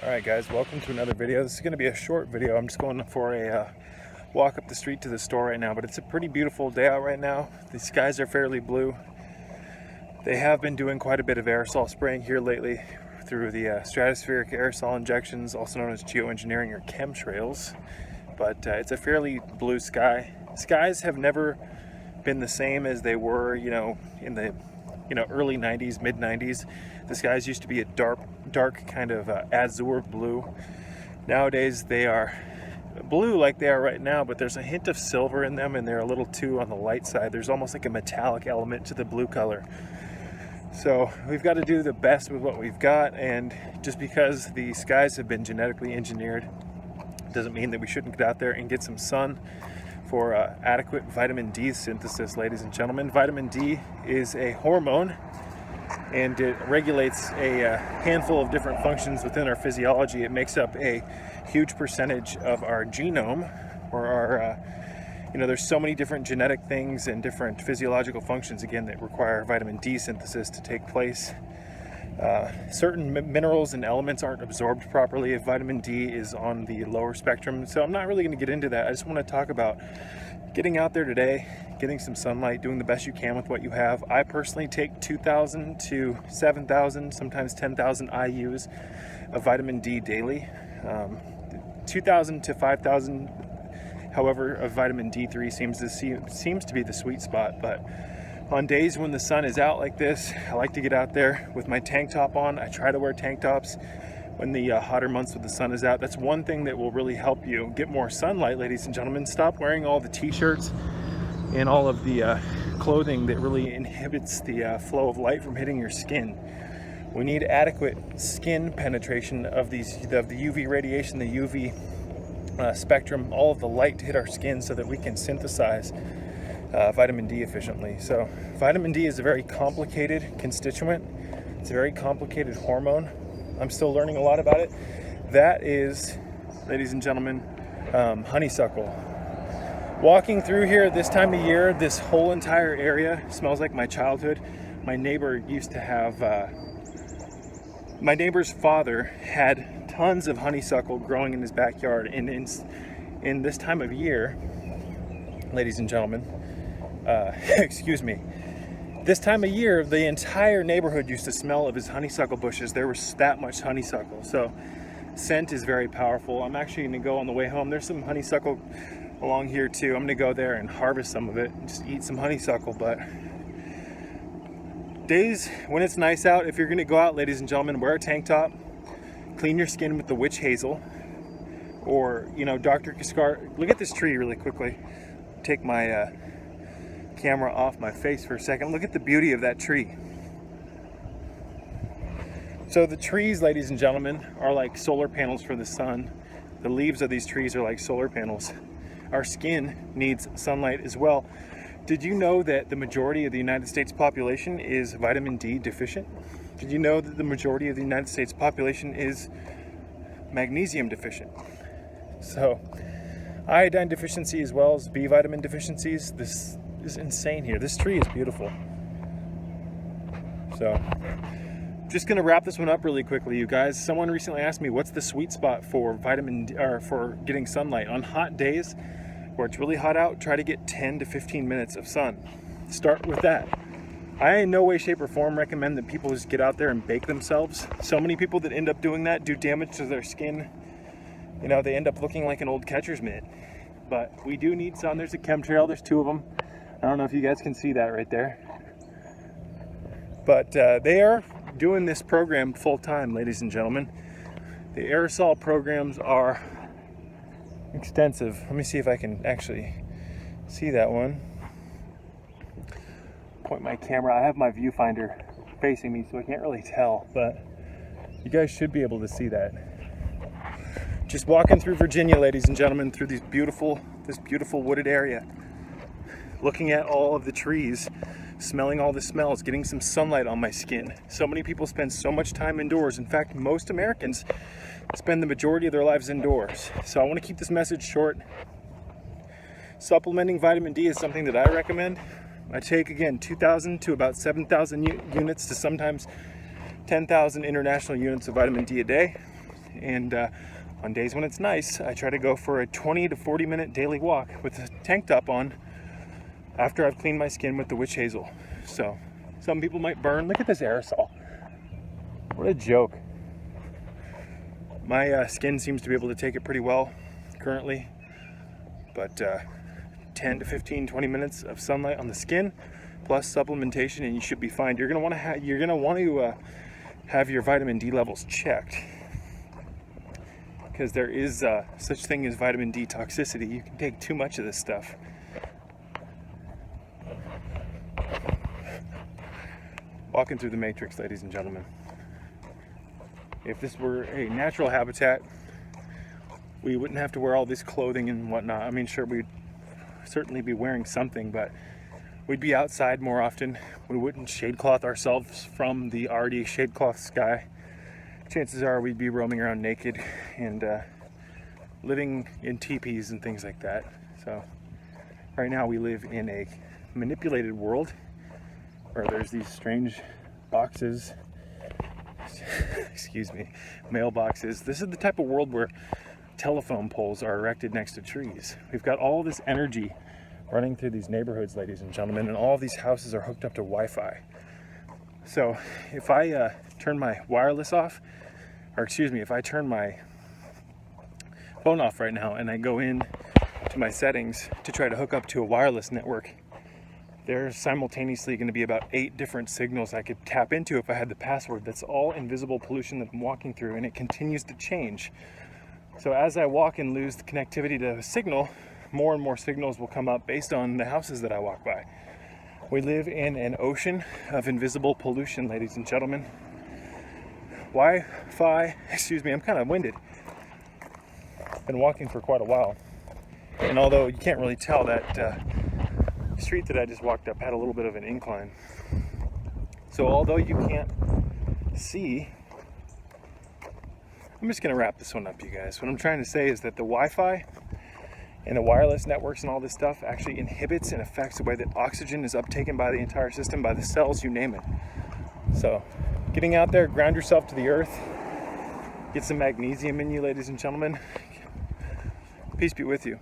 Alright guys, welcome to another video. This is going to be a short video. I'm just going for a walk up the street to the store right now, but it's a pretty beautiful day out right now. The skies are fairly blue. They have been doing quite a bit of aerosol spraying here lately through the stratospheric aerosol injections, also known as geoengineering or chemtrails. But it's a fairly blue sky. Skies have never been the same as they were, in the early 90s, mid 90s. The skies used to be a dark kind of azure blue. Nowadays they are blue like they are right now, but there's a hint of silver in them and they're a little too on the light side. There's almost like a metallic element to the blue color. So we've got to do the best with what we've got, and just because the skies have been genetically engineered doesn't mean that we shouldn't get out there and get some sun for adequate vitamin D synthesis, ladies and gentlemen. Vitamin D is a hormone, and it regulates a handful of different functions within our physiology. It makes up a huge percentage of our genome, or our, there's so many different genetic things and different physiological functions, again, that require vitamin D synthesis to take place. Certain minerals and elements aren't absorbed properly if vitamin D is on the lower spectrum. So I'm not really going to get into that. I just want to talk about getting out there today, getting some sunlight, doing the best you can with what you have. I personally take 2,000 to 7,000, sometimes 10,000 IUs of vitamin D daily. 2,000 to 5,000, however, of vitamin D3 seems to be the sweet spot. But on days when the sun is out like this, I like to get out there with my tank top on. I try to wear tank tops when the hotter months when the sun is out. That's one thing that will really help you get more sunlight, ladies and gentlemen. Stop wearing all the t-shirts and all of the clothing that really inhibits the flow of light from hitting your skin. We need adequate skin penetration of the UV radiation, the UV spectrum, all of the light to hit our skin so that we can synthesize vitamin D efficiently. So vitamin D is a very complicated constituent. It's a very complicated hormone. I'm still learning a lot about it. That is, ladies and gentlemen, honeysuckle. Walking through here this time of year, this whole entire area smells like my childhood. My neighbor used to have, my neighbor's father had tons of honeysuckle growing in his backyard. And in this time of year, ladies and gentlemen, excuse me, this time of year, the entire neighborhood used to smell of his honeysuckle bushes. There was that much honeysuckle. So scent is very powerful. I'm actually going to go on the way home. There's some honeysuckle along here too. I'm going to go there and harvest some of it and just eat some honeysuckle. But days when it's nice out, if you're going to go out, ladies and gentlemen, wear a tank top, clean your skin with the witch hazel, or, Dr. Kaskar. Look at this tree really quickly. Take my camera off my face for a second. Look at the beauty of that tree. So the trees, ladies and gentlemen, are like solar panels for the sun. The leaves of these trees are like solar panels. Our skin needs sunlight as well. Did you know that the majority of the United States population is vitamin D deficient? Did you know that the majority of the United States population is magnesium deficient? So iodine deficiency as well as B vitamin deficiencies. This is insane here. This tree is beautiful. So just gonna wrap this one up really quickly, you guys. Someone recently asked me what's the sweet spot for vitamin D, or for getting sunlight. On hot days where it's really hot out, try to get 10 to 15 minutes of sun. Start with that. I in no way, shape, or form recommend that people just get out there and bake themselves. So many people that end up doing that do damage to their skin. They end up looking like an old catcher's mitt. But we do need sun. There's a chemtrail. There's two of them. I don't know if you guys can see that right there. But they are doing this program full time, ladies and gentlemen. The aerosol programs are extensive. Let me see if I can actually see that one. Point my camera. I have my viewfinder facing me, so I can't really tell, but you guys should be able to see that. Just walking through Virginia, ladies and gentlemen, through this beautiful wooded area, looking at all of the trees, smelling all the smells, getting some sunlight on my skin. So many people spend so much time indoors. In fact, most Americans spend the majority of their lives indoors. So I want to keep this message short. Supplementing vitamin D is something that I recommend. I take, again, 2,000 to about 7,000 units to sometimes 10,000 international units of vitamin D a day. And on days when it's nice, I try to go for a 20 to 40 minute daily walk with the tank top on after I've cleaned my skin with the witch hazel. So some people might burn. Look at this aerosol. What a joke. My skin seems to be able to take it pretty well currently, but 10 to 15, 20 minutes of sunlight on the skin plus supplementation and you should be fine. You're gonna want to have your vitamin D levels checked, because there is such thing as vitamin D toxicity. You can take too much of this stuff. Walking through the matrix, ladies and gentlemen. If this were a natural habitat, we wouldn't have to wear all this clothing and whatnot. I mean, sure, we'd certainly be wearing something, but we'd be outside more often. We wouldn't shade cloth ourselves from the already shade cloth sky. Chances are we'd be roaming around naked and living in teepees and things like that. So right now we live in a manipulated world where there's these strange boxes, excuse me, mailboxes. This is the type of world where telephone poles are erected next to trees. We've got all this energy running through these neighborhoods, ladies and gentlemen, and all these houses are hooked up to Wi-Fi. So if I turn my wireless off, or excuse me, if I turn my phone off right now and I go in to my settings to try to hook up to a wireless network, there's simultaneously going to be about 8 different signals I could tap into if I had the password. That's all invisible pollution that I'm walking through, and it continues to change. So as I walk and lose the connectivity to a signal, more and more signals will come up based on the houses that I walk by. We live in an ocean of invisible pollution, ladies and gentlemen. Wi-Fi, excuse me, I'm kind of winded. Been walking for quite a while. And although you can't really tell, that street that I just walked up had a little bit of an incline. So although you can't see, I'm just going to wrap this one up, you guys. What I'm trying to say is that the Wi-Fi and the wireless networks and all this stuff actually inhibits and affects the way that oxygen is uptaken by the entire system, by the cells, you name it. So getting out there, ground yourself to the earth, get some magnesium in you, ladies and gentlemen. Peace be with you.